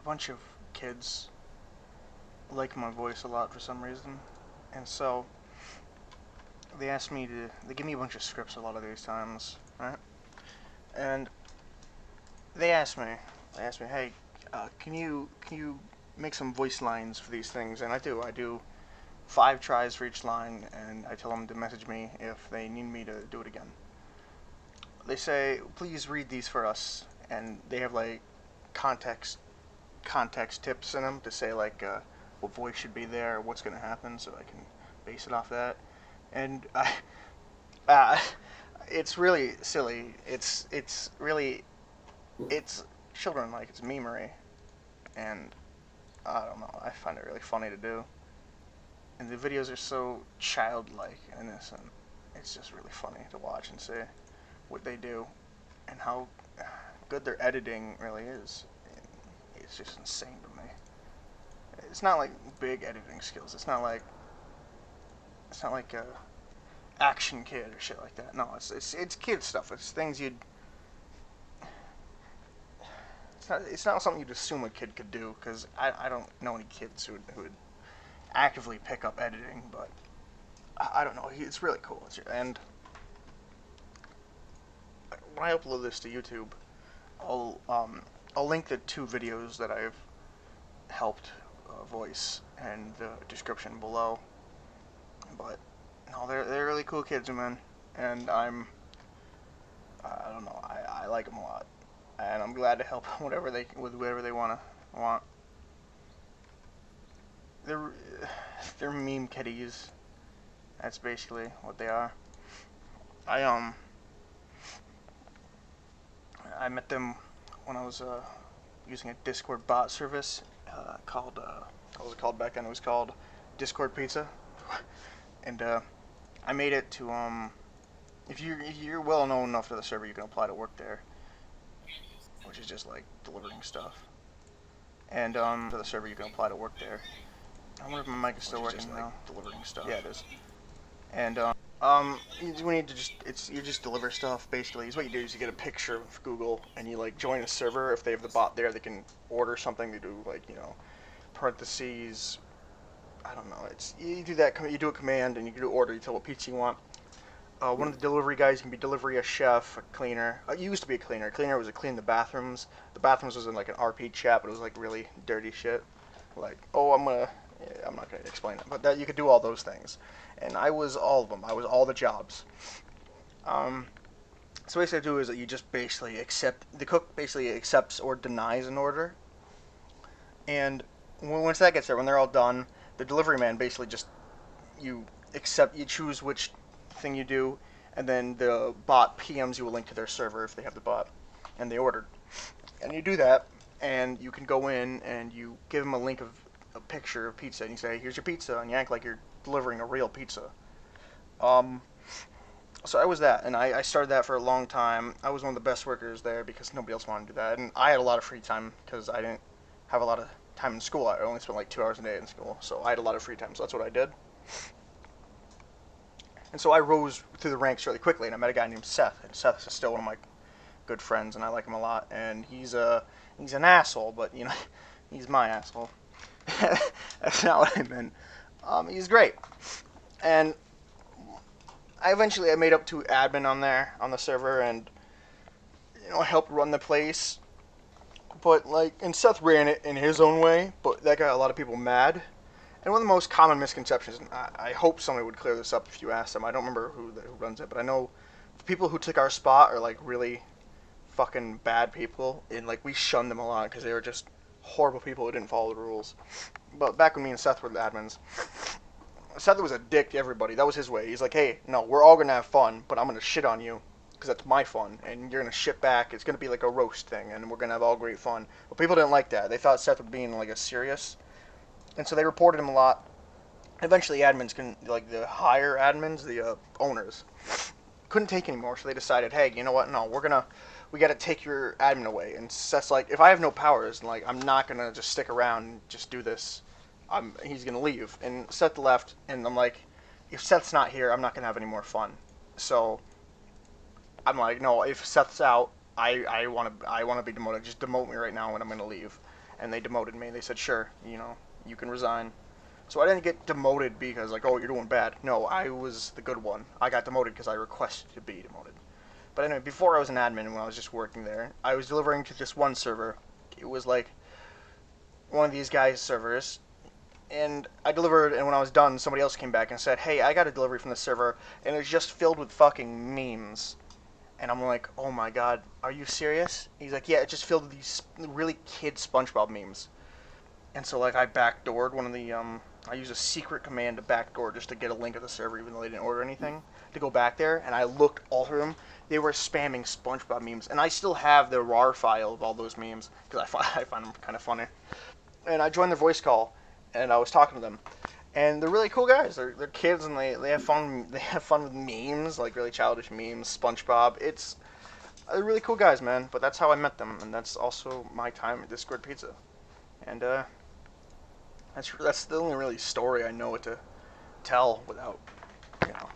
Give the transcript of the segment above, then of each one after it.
bunch of kids like my voice a lot for some reason, and so they give me a bunch of scripts a lot of these times, right? And they asked me, hey, can you make some voice lines for these things? And I do 5 tries for each line, and I tell them to message me if they need me to do it again. They say, please read these for us, and they have like context tips in them to say like what voice should be there, what's gonna happen, so I can base it off that. And uh, it's really silly. It's children like it's memery, and I don't know. I find it really funny to do, and the videos are so childlike and innocent. It's just really funny to watch and see what they do and how good their editing really is. It's just insane to me. It's not like big editing skills. It's not like a action kid or shit like that. No, it's kid stuff. It's things you'd. It's not something you'd assume a kid could do, because I don't know any kids who would actively pick up editing, but I don't know. It's really cool. And when I upload this to YouTube, I'll I'll link the 2 videos that I've helped voice in the description below. But no, they're really cool kids, man, and I don't know, I like them a lot, and I'm glad to help with whatever they want. They're they're meme kitties. That's basically what they are. I I met them when I was using a Discord bot service called what was it called back then? It was called Discord Pizza, and I made it to if you're well known enough to the server, you can apply to work there, which is just like delivering stuff. And for the server, you can apply to work there. I wonder if my mic is still working now. Delivering stuff. Yeah, it is. And we need to you just deliver stuff basically. Is what you do is you get a picture of Google and you like join a server. If they have the bot there, they can order something. They do like parentheses. I don't know. You do that. You do a command and you can do order. You tell what pizza you want. One of the delivery guys can be delivery, a chef, a cleaner. It used to be a cleaner. A cleaner was to clean the bathrooms. The bathrooms was in like an RP chat, but it was like really dirty shit. Like, oh, I'm not gonna explain it, but that you could do all those things, and I was all of them. I was all the jobs. So basically, I do is that you just basically accept the cook basically accepts or denies an order, and once that gets there, when they're all done, the delivery man basically just you choose which thing you do, and then the bot PMs you a link to their server if they have the bot, and they ordered, and you do that, and you can go in and you give them a link of a picture of pizza, and you say, "Here's your pizza," and you act like you're delivering a real pizza. Um, so I was that, and I started that for a long time. I was one of the best workers there because nobody else wanted to do that, and I had a lot of free time because I didn't have a lot of time in school. I only spent like 2 hours a day in school, so I had a lot of free time. So that's what I did. And so I rose through the ranks really quickly, and I met a guy named Seth, and Seth is still one of my good friends, and I like him a lot. And he's an asshole, but he's my asshole. That's not what I meant. He's great, and I made up to admin on the server, and I helped run the place. But and Seth ran it in his own way, but that got a lot of people mad. And one of the most common misconceptions, and I hope somebody would clear this up if you ask them. I don't remember who runs it, but I know the people who took our spot are like really fucking bad people, and like we shunned them a lot because they were just horrible people who didn't follow the rules. But back when me and Seth were the admins, Seth was a dick to everybody. That was his way. He's like, hey, no, we're all gonna have fun, but I'm gonna shit on you because that's my fun, and you're gonna shit back. It's gonna be like a roast thing, and we're gonna have all great fun. But people didn't like that. They thought Seth was being like a serious, and so they reported him a lot. Eventually, admins the higher admins, the owners, couldn't take anymore, so they decided, hey, you know what? No, we gotta take your admin away. And Seth's like, if I have no powers, like, I'm not gonna just stick around and just do this. He's gonna leave. And Seth left, and I'm like, if Seth's not here, I'm not gonna have any more fun. So I'm like, no, if Seth's out, I wanna be demoted. Just demote me right now, and I'm gonna leave. and they demoted me. They said, sure, you can resign. So I didn't get demoted because like, oh, you're doing bad. No, I was the good one. I got demoted because I requested to be demoted. But anyway, before I was an admin, when I was just working there, I was delivering to this one server. It was like one of these guys' servers, and I delivered, and when I was done, somebody else came back and said, hey, I got a delivery from the server, and it was just filled with fucking memes. And I'm like, oh my god, are you serious? He's like, yeah, it just filled with these really kid SpongeBob memes. And so, like, I backdoored one of the, I used a secret command to backdoor just to get a link of the server, even though they didn't order anything, to go back there, and I looked all through them. They were spamming SpongeBob memes, and I still have the RAR file of all those memes, because I find them kind of funny. And I joined their voice call, and I was talking to them. And they're really cool guys. They're kids, and they have fun. They have fun with memes, like really childish memes, SpongeBob. They're really cool guys, man. But that's how I met them, and that's also my time at Discord Pizza. And that's the only really story I know what to tell without, you know.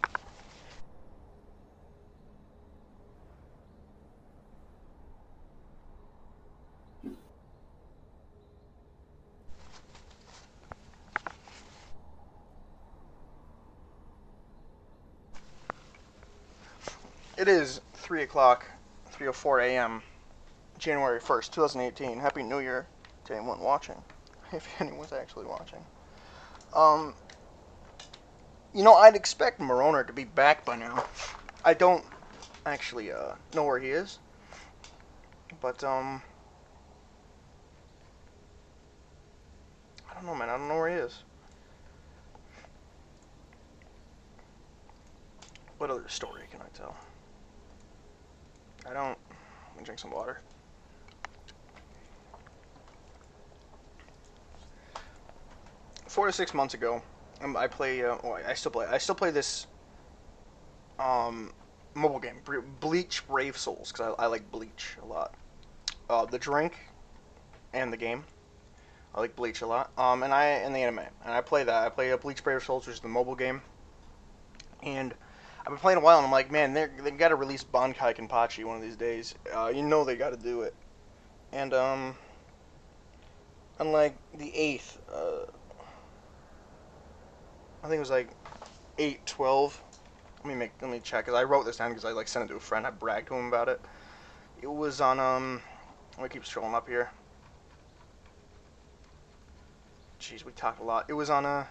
It is 3 o'clock, 3:04 a.m., January 1st, 2018. Happy New Year to anyone watching, if anyone's actually watching. Um, I'd expect Maroner to be back by now. I don't actually know where he is, but I don't know, man. I don't know where he is. What other story can I tell? I don't. Let me drink some water. 4 to 6 months ago, I play. Well, I still play. I still play this mobile game, Bleach Brave Souls, because I like Bleach a lot. The drink and the game. I like Bleach a lot. And the anime, and I play that. I play Bleach Brave Souls, which is the mobile game, and I've been playing a while, and I'm like, man, they got to release Bankai Kenpachi one of these days. They got to do it. And on like the 8th, I think it was like 8/12. Let me check, because I wrote this down because I like sent it to a friend. I bragged to him about it. It was on let me keep scrolling up here. Jeez, we talked a lot. It was on the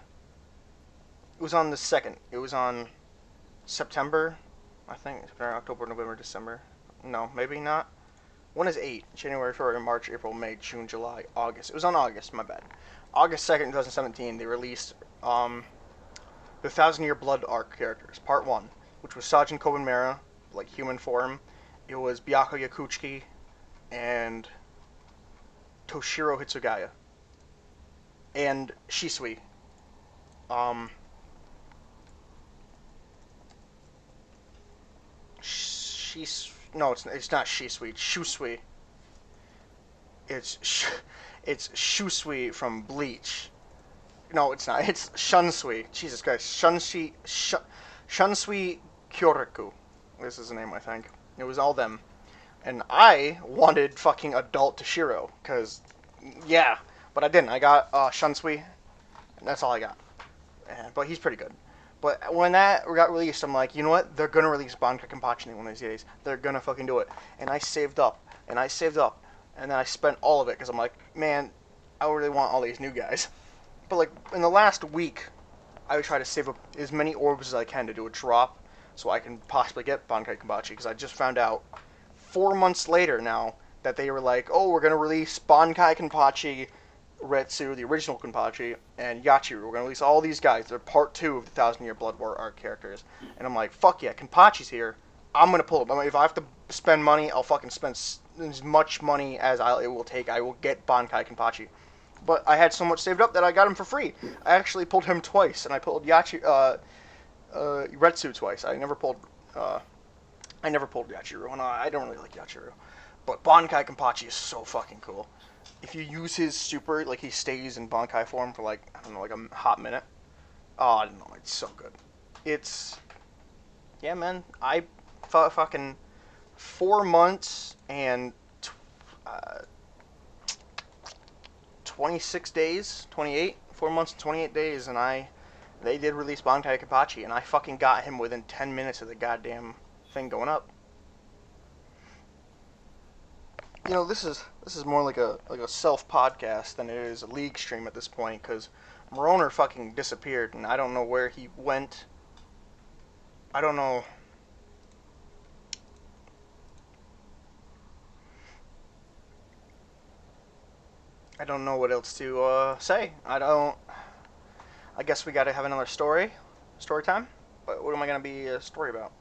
2nd. It was on September, I think. September, October, November, December. No, maybe not. When is 8? January, February, March, April, May, June, July, August. It was on August, my bad. August 2nd, 2017, they released the Thousand Year Blood arc characters, Part 1, which was Sajin Kobanmera, like human form. It was Byako Yakuchiki and Toshiro Hitsugaya. And Shisui. No, it's not Shisui, it's Shusui. It's Shusui from Bleach. No, it's not. It's Shunsui. Jesus Christ. Shunsui Kyoraku. This is the name, I think. It was all them. And I wanted fucking adult Toshiro, because, yeah. But I didn't. I got Shunsui, and that's all I got. But he's pretty good. But when that got released, I'm like, you know what? They're going to release Bankai Kenpachi one of these days. They're going to fucking do it. And I saved up. And then I spent all of it, because I'm like, man, I really want all these new guys. But like in the last week, I would try to save up as many orbs as I can to do a drop, so I can possibly get Bankai Kenpachi. Because I just found out 4 months later now that they were like, oh, we're gonna release Bankai Kenpachi, Retsu, the original Kenpachi, and Yachiru. We're gonna release all these guys. They're part 2 of the Thousand Year Blood War arc characters. And I'm like, fuck yeah, Kenpachi's here. I'm gonna pull it. If I have to spend money, I'll fucking spend as much money as it will take. I will get Bankai Kenpachi. But I had so much saved up that I got him for free. I actually pulled him twice, and I pulled Retsu twice. I never pulled Yachiru, and I don't really like Yachiru. But Bankai Kenpachi is so fucking cool. If you use his super, like he stays in Bankai form for like, I don't know, like a hot minute. Oh, I don't know, it's so good. Yeah, man, I fucking 4 months and 26 days, 28, 4 months and 28 days, and they did release Bangtai Kapachi, and I fucking got him within 10 minutes of the goddamn thing going up. You know, this is more like a self podcast than it is a league stream at this point, because Maroner fucking disappeared, and I don't know where he went. I don't know. I don't know what else to say. I guess we gotta have another story time. What am I gonna be a story about?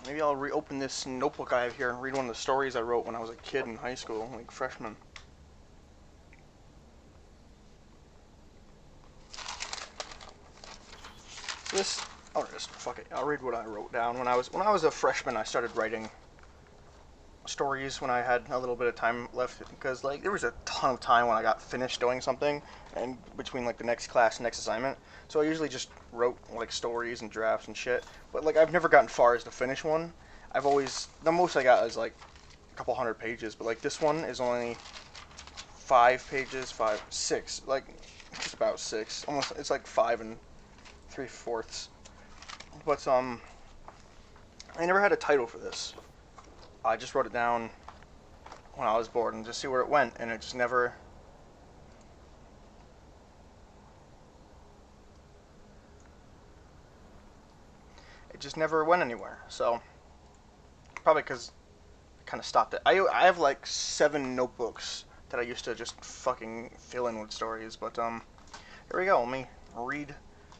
Maybe I'll reopen this notebook I have here and read one of the stories I wrote when I was a kid in high school, like freshman. Fuck it. I'll read what I wrote down when I was a freshman. I started writing stories when I had a little bit of time left, because like there was a ton of time when I got finished doing something and between like the next class and next assignment, so I usually just wrote like stories and drafts and shit, but like I've never gotten far as to finish one. The most I got is like a couple hundred pages, but like this one is only 5 pages, 6, like just about 6, almost. It's like 5 and 3/4, but I never had a title for this. I just wrote it down when I was bored and just see where it went, and it just never. It just never went anywhere. So probably because I kind of stopped it. I have like 7 notebooks that I used to just fucking fill in with stories, but here we go. Let me read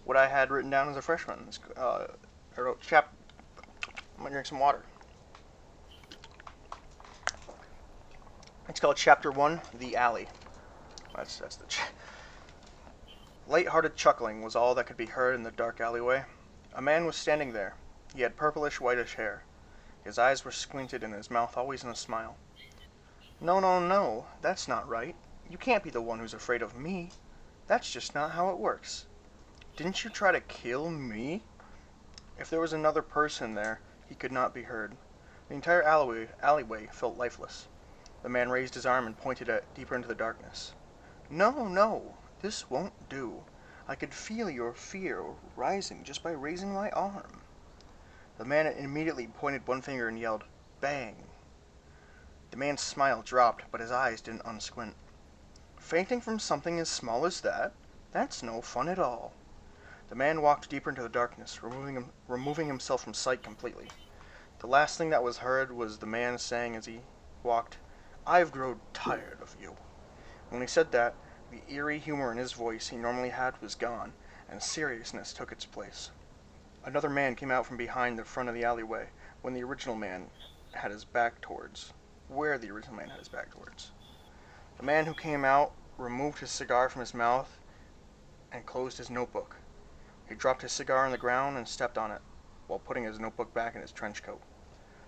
what I had written down as a freshman. I wrote I'm gonna drink some water. It's called Chapter 1, The Alley. That's the... Light-hearted chuckling was all that could be heard in the dark alleyway. A man was standing there. He had purplish-whitish hair. His eyes were squinted and his mouth always in a smile. No, no, no, that's not right. You can't be the one who's afraid of me. That's just not how it works. Didn't you try to kill me? If there was another person there, he could not be heard. The entire alleyway felt lifeless. The man raised his arm and pointed deeper into the darkness. No, no, this won't do. I could feel your fear rising just by raising my arm. The man immediately pointed one finger and yelled, "Bang!" The man's smile dropped, but his eyes didn't unsquint. Fainting from something as small as that? That's no fun at all. The man walked deeper into the darkness, removing himself from sight completely. The last thing that was heard was the man saying as he walked, "I've grown tired of you." When he said that, the eerie humor in his voice he normally had was gone, and seriousness took its place. Another man came out from behind the front of the alleyway when the original man had his back towards. Where the original man had his back towards. The man who came out removed his cigar from his mouth and closed his notebook. He dropped his cigar on the ground and stepped on it, while putting his notebook back in his trench coat.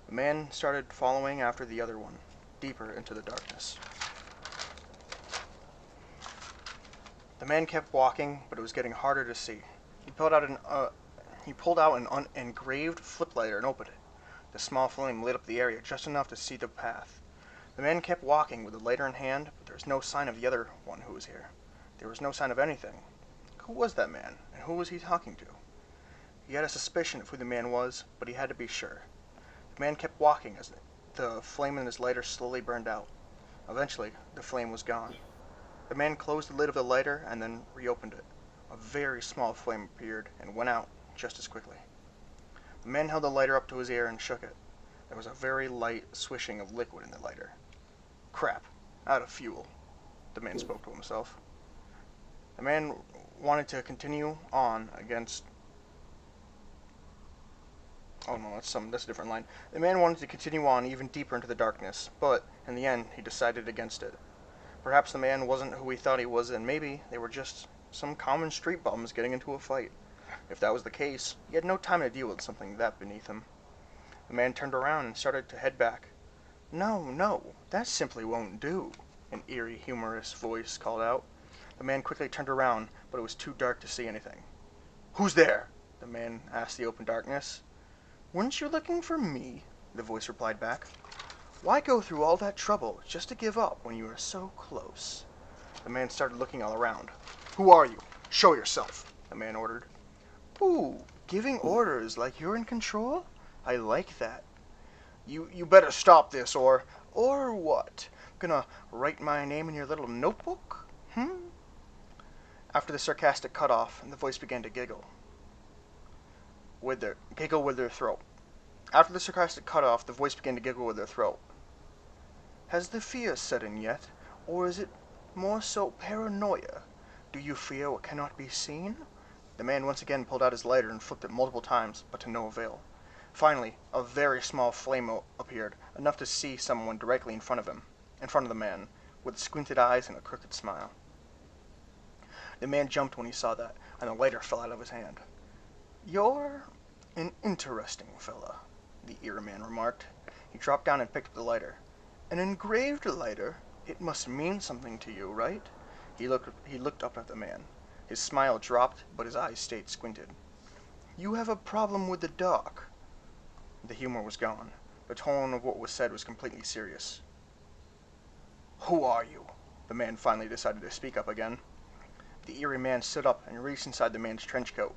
The man started following after the other one, deeper into the darkness. The man kept walking, but it was getting harder to see. He pulled out an engraved flip lighter and opened it. The small flame lit up the area just enough to see the path. The man kept walking with the lighter in hand, but there was no sign of the other one who was here. There was no sign of anything. Who was that man, and who was he talking to? He had a suspicion of who the man was, but he had to be sure. The man kept walking as the flame in his lighter slowly burned out. Eventually, the flame was gone. The man closed the lid of the lighter and then reopened it. A very small flame appeared and went out just as quickly. The man held the lighter up to his ear and shook it. There was a very light swishing of liquid in the lighter. Crap, out of fuel, the man spoke to himself. The man wanted to continue on against... Oh no, that's a different line. The man wanted to continue on even deeper into the darkness, but in the end he decided against it. Perhaps the man wasn't who he thought he was, and maybe they were just some common street bums getting into a fight. If that was the case, he had no time to deal with something that beneath him. The man turned around and started to head back. No, no, that simply won't do, an eerie, humorous voice called out. The man quickly turned around, but it was too dark to see anything. Who's there? The man asked the open darkness. Weren't you looking for me? the voice replied back. Why go through all that trouble just to give up when you are so close? The man started looking all around. Who are you? Show yourself, the man ordered. Ooh, giving orders like you're in control? I like that. You better stop this or what? Gonna write my name in your little notebook? After the sarcastic cutoff, the voice began to giggle with their throat. After the sarcastic cutoff, the voice began to giggle with their throat. Has the fear set in yet, or is it more so paranoia? Do you fear what cannot be seen? The man once again pulled out his lighter and flipped it multiple times, but to no avail. Finally, a very small flame appeared, enough to see someone directly in front of the man, with squinted eyes and a crooked smile. The man jumped when he saw that, and the lighter fell out of his hand. You're an interesting fella, the eerie man remarked. He dropped down and picked up the lighter. An engraved lighter? It must mean something to you, right? He looked up at the man. His smile dropped, but his eyes stayed squinted. You have a problem with the dark. The humor was gone. The tone of what was said was completely serious. Who are you? The man finally decided to speak up again. The eerie man stood up and reached inside the man's trench coat.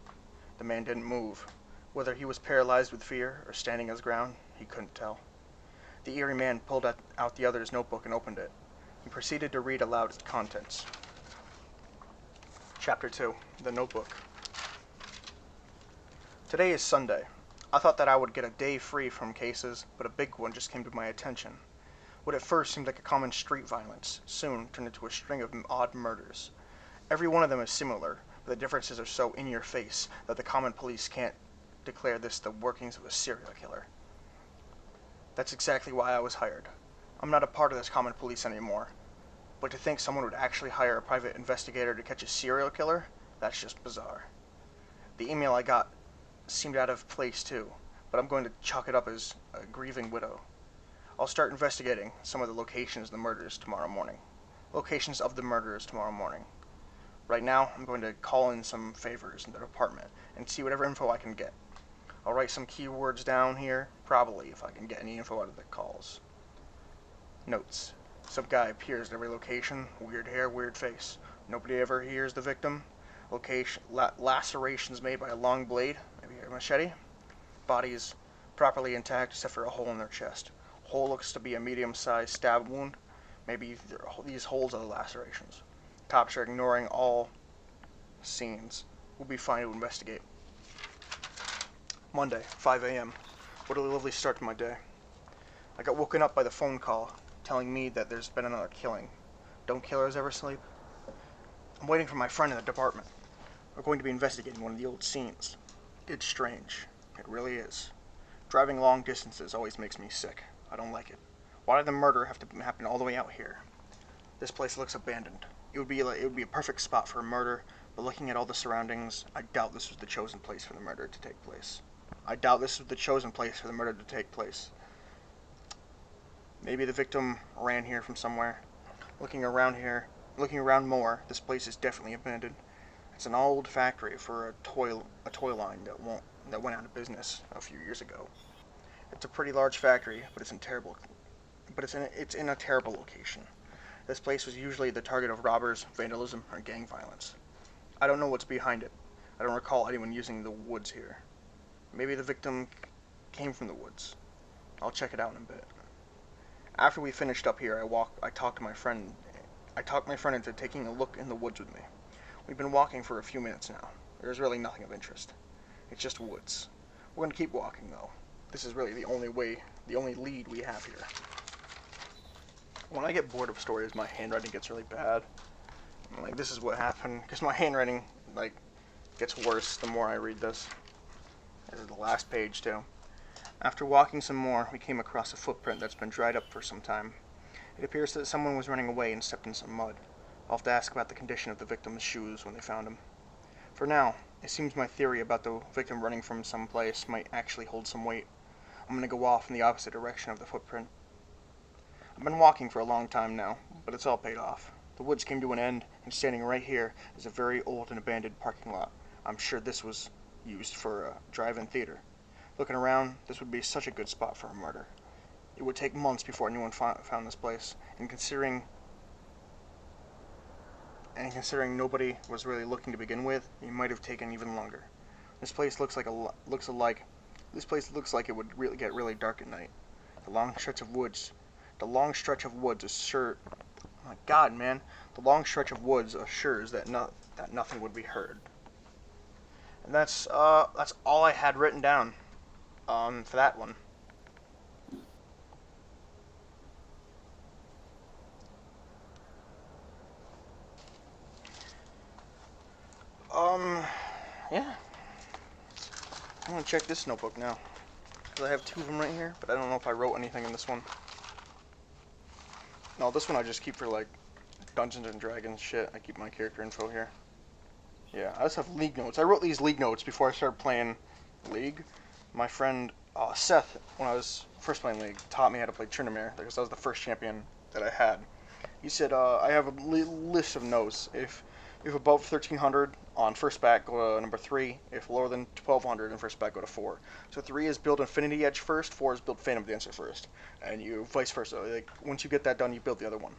The man didn't move. Whether he was paralyzed with fear or standing his ground, he couldn't tell. The eerie man pulled out the other's notebook and opened it. He proceeded to read aloud its contents. Chapter 2. The Notebook. Today is Sunday. I thought that I would get a day free from cases, but a big one just came to my attention. What at first seemed like a common street violence soon turned into a string of odd murders. Every one of them is similar, but the differences are so in your face that the common police can't declare this the workings of a serial killer. That's exactly why I was hired. I'm not a part of this common police anymore. But to think someone would actually hire a private investigator to catch a serial killer, that's just bizarre. The email I got seemed out of place too, but I'm going to chalk it up as a grieving widow. I'll start investigating some of the locations of the murders tomorrow morning. Right now, I'm going to call in some favors in the department and see whatever info I can get. I'll write some keywords down here, probably, if I can get any info out of the calls. Notes. Some guy appears at every location, weird hair, weird face. Nobody ever hears the victim. Location, lacerations made by a long blade, maybe a machete. Body is properly intact except for a hole in their chest. Hole looks to be a medium-sized stab wound. Maybe these holes are the lacerations. Cops are ignoring all scenes. We'll be fine to investigate. Monday, 5 a.m. What a lovely start to my day. I got woken up by the phone call telling me that there's been another killing. Don't killers ever sleep? I'm waiting for my friend in the department. We're going to be investigating one of the old scenes. It's strange. It really is. Driving long distances always makes me sick. I don't like it. Why did the murder have to happen all the way out here? This place looks abandoned. It would be a perfect spot for a murder, but looking at all the surroundings, I doubt this was the chosen place for the murder to take place. Maybe the victim ran here from somewhere. Looking around more, this place is definitely abandoned. It's an old factory for a toy line that went out of business a few years ago. It's a pretty large factory, but it's in a terrible location. This place was usually the target of robbers, vandalism, or gang violence. I don't know what's behind it. I don't recall anyone using the woods here. Maybe the victim came from the woods. I'll check it out in a bit. After we finished up here, I talked my friend into taking a look in the woods with me. We've been walking for a few minutes now. There's really nothing of interest. It's just woods. We're going to keep walking, though. This is really the only lead we have here. When I get bored of stories, my handwriting gets really bad. Like, this is what happened, because my handwriting, gets worse the more I read this. This is the last page, too. After walking some more, we came across a footprint that's been dried up for some time. It appears that someone was running away and stepped in some mud. I'll have to ask about the condition of the victim's shoes when they found him. For now, it seems my theory about the victim running from some place might actually hold some weight. I'm going to go off in the opposite direction of the footprint. I've been walking for a long time now, but it's all paid off. The woods came to an end, and standing right here is a very old and abandoned parking lot. I'm sure this was used for a drive-in theater. Looking around, this would be such a good spot for a murder. It would take months before anyone found this place, and considering nobody was really looking to begin with, it might have taken even longer. This place looks like it would really get really dark at night. The long stretch of woods assures, oh my God, man, the long stretch of woods assures that nothing would be heard. And that's all I had written down for that one. Yeah. I'm gonna check this notebook now. Because I have two of them right here, but I don't know if I wrote anything in this one. No, this one I just keep for, like, Dungeons and Dragons shit. I keep my character info here. Yeah, I just have League notes. I wrote these League notes before I started playing League. My friend, Seth, when I was first playing League, taught me how to play Tryndamere, because that was the first champion that I had. He said, I have a list of notes. If above 1300 on first back, go to number 3. If lower than 1200 on first back, go to 4. So 3 is build Infinity Edge first, 4 is build Phantom Dancer first, and you vice versa. Like, once you get that done, you build the other one.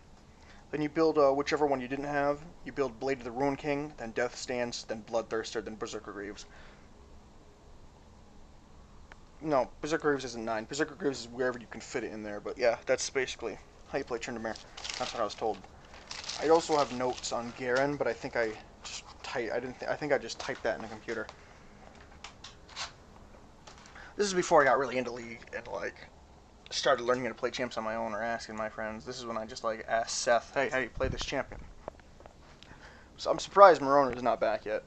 Then you build whichever one you didn't have. You build Blade of the Ruin King, then Death Stance, then Bloodthirster, then Berserker Greaves. No, Berserker Greaves isn't 9. Berserker Greaves is wherever you can fit it in there. But yeah, that's basically how you play Tryndamere. That's what I was told. I also have notes on Garen, but I think I just I think I just typed that in the computer. This is before I got really into League and like started learning how to play champs on my own or asking my friends. This is when I just like asked Seth, "Hey, how do you play this champion?" So I'm surprised Maroner is not back yet.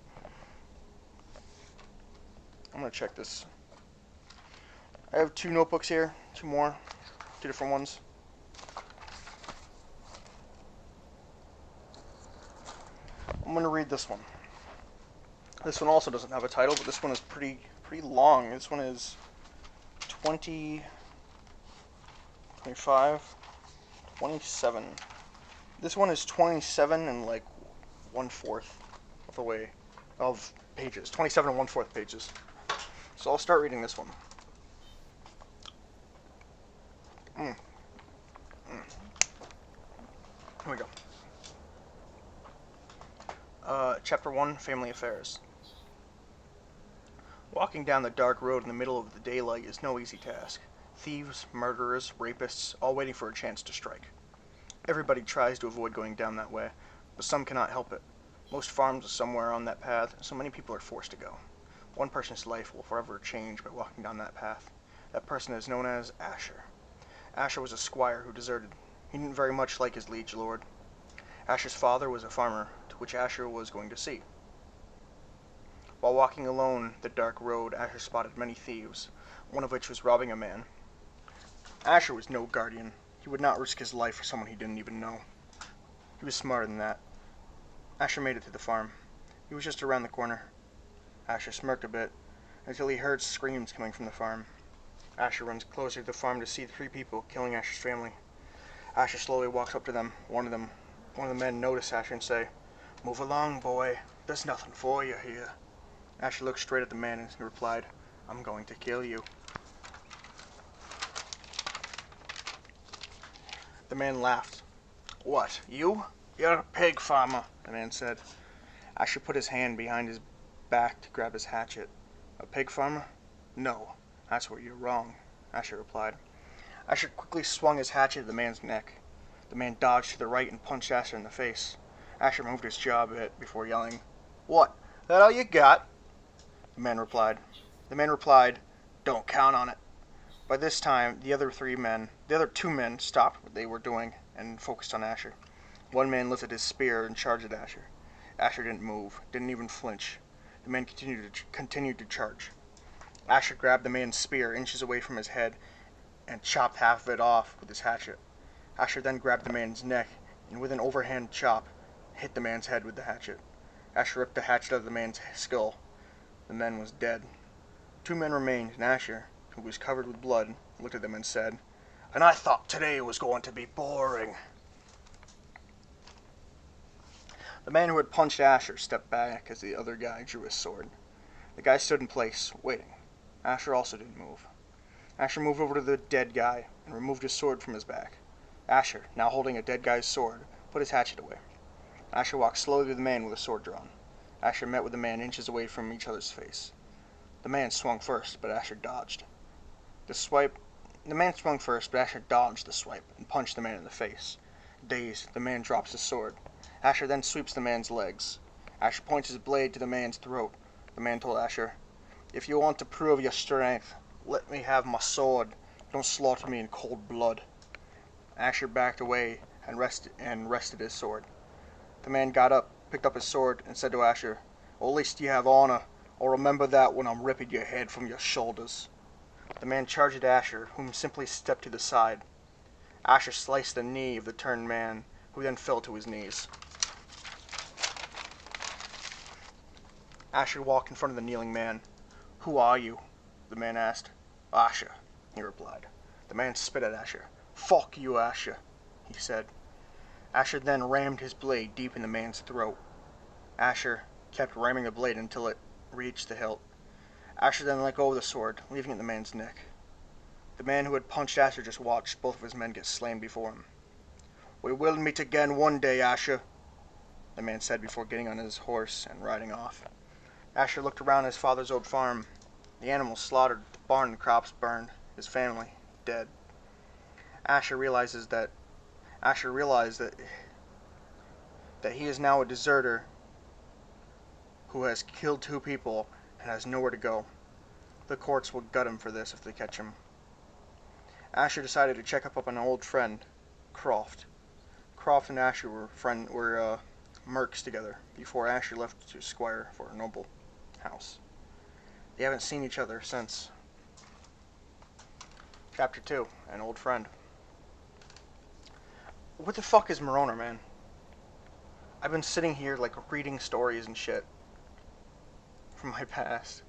I'm gonna check this. I have 2 notebooks here, 2 more, 2 different ones. I'm gonna read this one. This one also doesn't have a title, but this one is pretty long. This one is 20, 25, 27. This one is 27 and like 1/4 of the way of pages. 27 and 1/4 pages. So I'll start reading this one. Here we go. Chapter 1, Family Affairs. Walking down the dark road in the middle of the daylight is no easy task. Thieves, murderers, rapists, all waiting for a chance to strike. Everybody tries to avoid going down that way, but some cannot help it. Most farms are somewhere on that path, so many people are forced to go. One person's life will forever change by walking down that path. That person is known as Asher. Asher was a squire who deserted. He didn't very much like his liege lord. Asher's father was a farmer, to which Asher was going to see. While walking alone the dark road, Asher spotted many thieves, one of which was robbing a man. Asher was no guardian. He would not risk his life for someone he didn't even know. He was smarter than that. Asher made it to the farm. He was just around the corner. Asher smirked a bit, until he heard screams coming from the farm. Asher runs closer to the farm to see 3 people killing Asher's family. Asher slowly walks up to them. One of the men noticed Asher and say, "Move along, boy. There's nothing for you here." Asher looked straight at the man and replied, "I'm going to kill you." The man laughed. "What, you? You're a pig farmer," the man said. Asher put his hand behind his back to grab his hatchet. "A pig farmer? No, that's where you're wrong," Asher replied. Asher quickly swung his hatchet at the man's neck. The man dodged to the right and punched Asher in the face. Asher moved his jaw a bit before yelling, "What, that all you got?" The man replied, "Don't count on it." By this time, the other 2 men stopped what they were doing and focused on Asher. One man lifted his spear and charged at Asher. Asher didn't move, didn't even flinch. The man continued to charge. Asher grabbed the man's spear inches away from his head and chopped half of it off with his hatchet. Asher then grabbed the man's neck and with an overhand chop hit the man's head with the hatchet. Asher ripped the hatchet out of the man's skull. The man was dead. 2 men remained, and Asher, who was covered with blood, looked at them and said, "And I thought today was going to be boring." The man who had punched Asher stepped back as the other guy drew his sword. The guy stood in place, waiting. Asher also didn't move. Asher moved over to the dead guy and removed his sword from his back. Asher, now holding a dead guy's sword, put his hatchet away. Asher walked slowly to the man with a sword drawn. Asher met with the man inches away from each other's face. The man swung first, but Asher dodged. The man swung first, but Asher dodged the swipe and punched the man in the face. Dazed, the man drops his sword. Asher then sweeps the man's legs. Asher points his blade to the man's throat. The man told Asher, "If you want to prove your strength, let me have my sword. Don't slaughter me in cold blood." Asher backed away and rested his sword. The man got up, picked up his sword, and said to Asher, "Well, at least you have honor. I'll remember that when I'm ripping your head from your shoulders." The man charged at Asher, whom simply stepped to the side. Asher sliced the knee of the turned man, who then fell to his knees. Asher walked in front of the kneeling man. "Who are you?" the man asked. "Asher," he replied. The man spit at Asher. "Fuck you, Asher," he said. Asher then rammed his blade deep in the man's throat. Asher kept ramming the blade until it reached the hilt. Asher then let go of the sword, leaving it in the man's neck. The man who had punched Asher just watched both of his men get slain before him. "We will meet again one day, Asher," the man said before getting on his horse and riding off. Asher looked around his father's old farm. The animals slaughtered, the barn and crops burned, his family dead. Asher realized that he is now a deserter who has killed 2 people and has nowhere to go. The courts will gut him for this if they catch him. Asher decided to check up on an old friend, Croft. Croft and Asher were mercs together before Asher left to Squire for a noble house. They haven't seen each other since. Chapter 2, An Old Friend. What the fuck is Maroner, man? I've been sitting here like reading stories and shit from my past.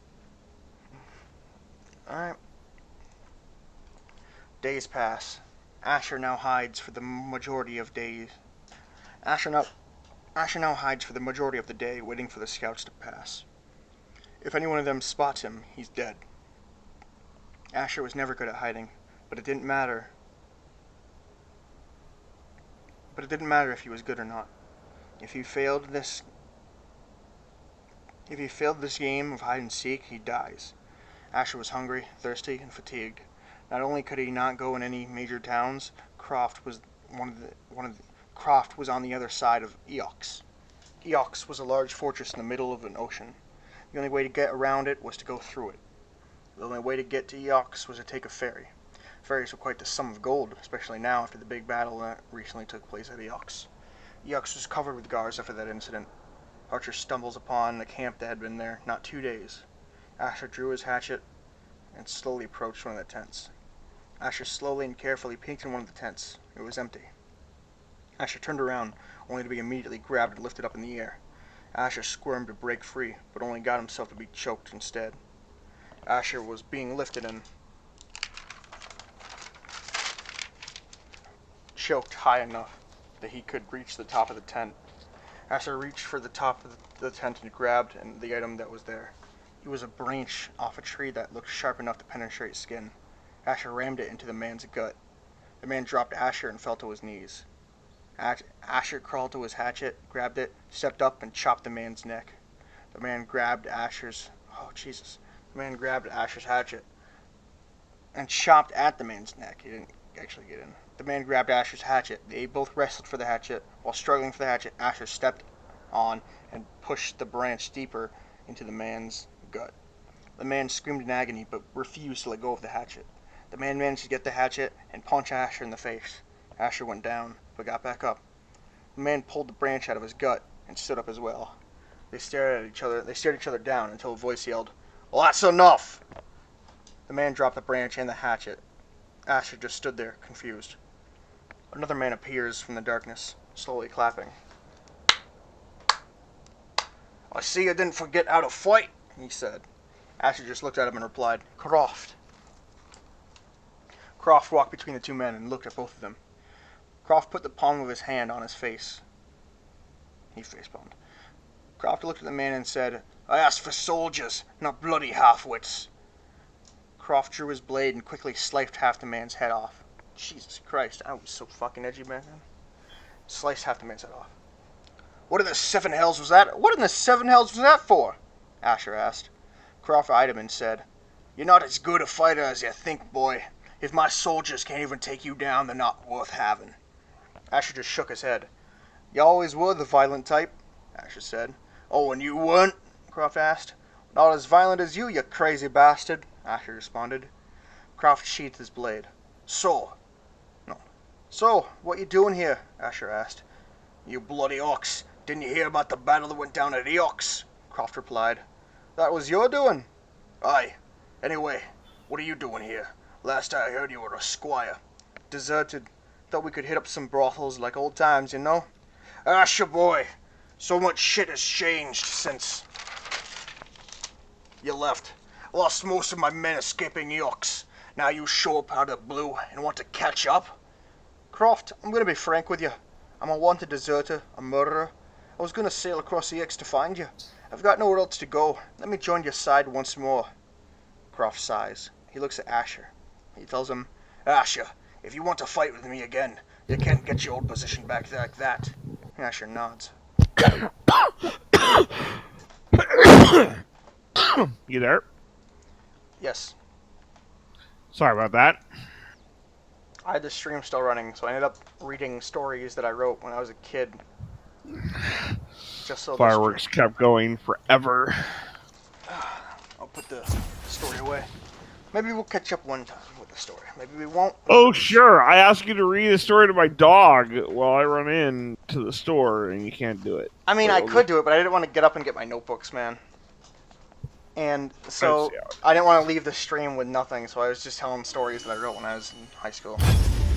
Alright. Days pass. Asher now hides for the majority of days. Asher now hides for the majority of the day, waiting for the scouts to pass. If any one of them spots him, he's dead. Asher was never good at hiding, but it didn't matter. If he was good or not. If he failed this game of hide and seek, he dies. Asher was hungry, thirsty, and fatigued. Not only could he not go in any major towns, Croft was on the other side of Eox. Eox was a large fortress in the middle of an ocean. The only way to get around it was to go through it. The only way to get to Eox was to take a ferry. Ferries were quite the sum of gold, especially now after the big battle that recently took place at Eox. Eox was covered with guards after that incident. Archer stumbles upon a camp that had been there not 2 days. Asher drew his hatchet and slowly approached one of the tents. Asher slowly and carefully peeked in one of the tents. It was empty. Asher turned around, only to be immediately grabbed and lifted up in the air. Asher squirmed to break free, but only got himself to be choked instead. Asher was being lifted and choked high enough that he could reach the top of the tent. Asher reached for the top of the tent and grabbed the item that was there. It was a branch off a tree that looked sharp enough to penetrate skin. Asher rammed it into the man's gut. The man dropped Asher and fell to his knees. Asher crawled to his hatchet, grabbed it, stepped up, and chopped the man's neck. The man grabbed Asher's hatchet and chopped at the man's neck. He didn't actually get in. The man grabbed Asher's hatchet. They both wrestled for the hatchet. While struggling for the hatchet, Asher stepped on and pushed the branch deeper into the man's gut. The man screamed in agony, but refused to let go of the hatchet. The man managed to get the hatchet and punch Asher in the face. Asher went down, but got back up. The man pulled the branch out of his gut and stood up as well. They stared each other down until a voice yelled, "Well, that's enough!" The man dropped the branch and the hatchet. Asher just stood there, confused. Another man appears from the darkness, slowly clapping. "I see you didn't forget how to fight," he said. Asher just looked at him and replied, "Croft." Croft walked between the 2 men and looked at both of them. Croft put the palm of his hand on his face. He facepalmed. Croft looked at the man and said, "I asked for soldiers, not bloody half-wits." Croft drew his blade and quickly sliced half the man's head off. Jesus Christ, I was so fucking edgy back then. Sliced half the man's head off. What in the seven hells was that? What in the seven hells was that for? Asher asked. Croft eyed him and said, You're not as good a fighter as you think, boy. If my soldiers can't even take you down, they're not worth having. Asher just shook his head. You always were the violent type, Asher said. Oh, and you weren't? Croft asked. Not as violent as you crazy bastard, Asher responded. Croft sheathed his blade. So, what you doing here? Asher asked. You bloody ox. Didn't you hear about the battle that went down at Eox? Croft replied. That was your doing? Aye. Anyway, what are you doing here? Last I heard you were a squire. Deserted. Thought we could hit up some brothels like old times, you know? Asher boy, so much shit has changed since you left. I lost most of my men escaping Eox. Now you show up out of the blue and want to catch up? Croft, I'm going to be frank with you. I'm a wanted deserter, a murderer. I was going to sail across the Ex to find you. I've got nowhere else to go. Let me join your side once more. Croft sighs. He looks at Asher. He tells him, Asher, if you want to fight with me again, you can't get your old position back like that. Asher nods. You there? Yes. Sorry about that. I had the stream still running, so I ended up reading stories that I wrote when I was a kid. Just so Fireworks kept going forever. I'll put the story away. Maybe we'll catch up one time with the story. Maybe we won't. Oh, sure. I asked you to read a story to my dog while I run in to the store, and you can't do it. I mean, I could do it, but I didn't want to get up and get my notebooks, man. And so I didn't want to leave the stream with nothing, so I was just telling stories that I wrote when I was in high school.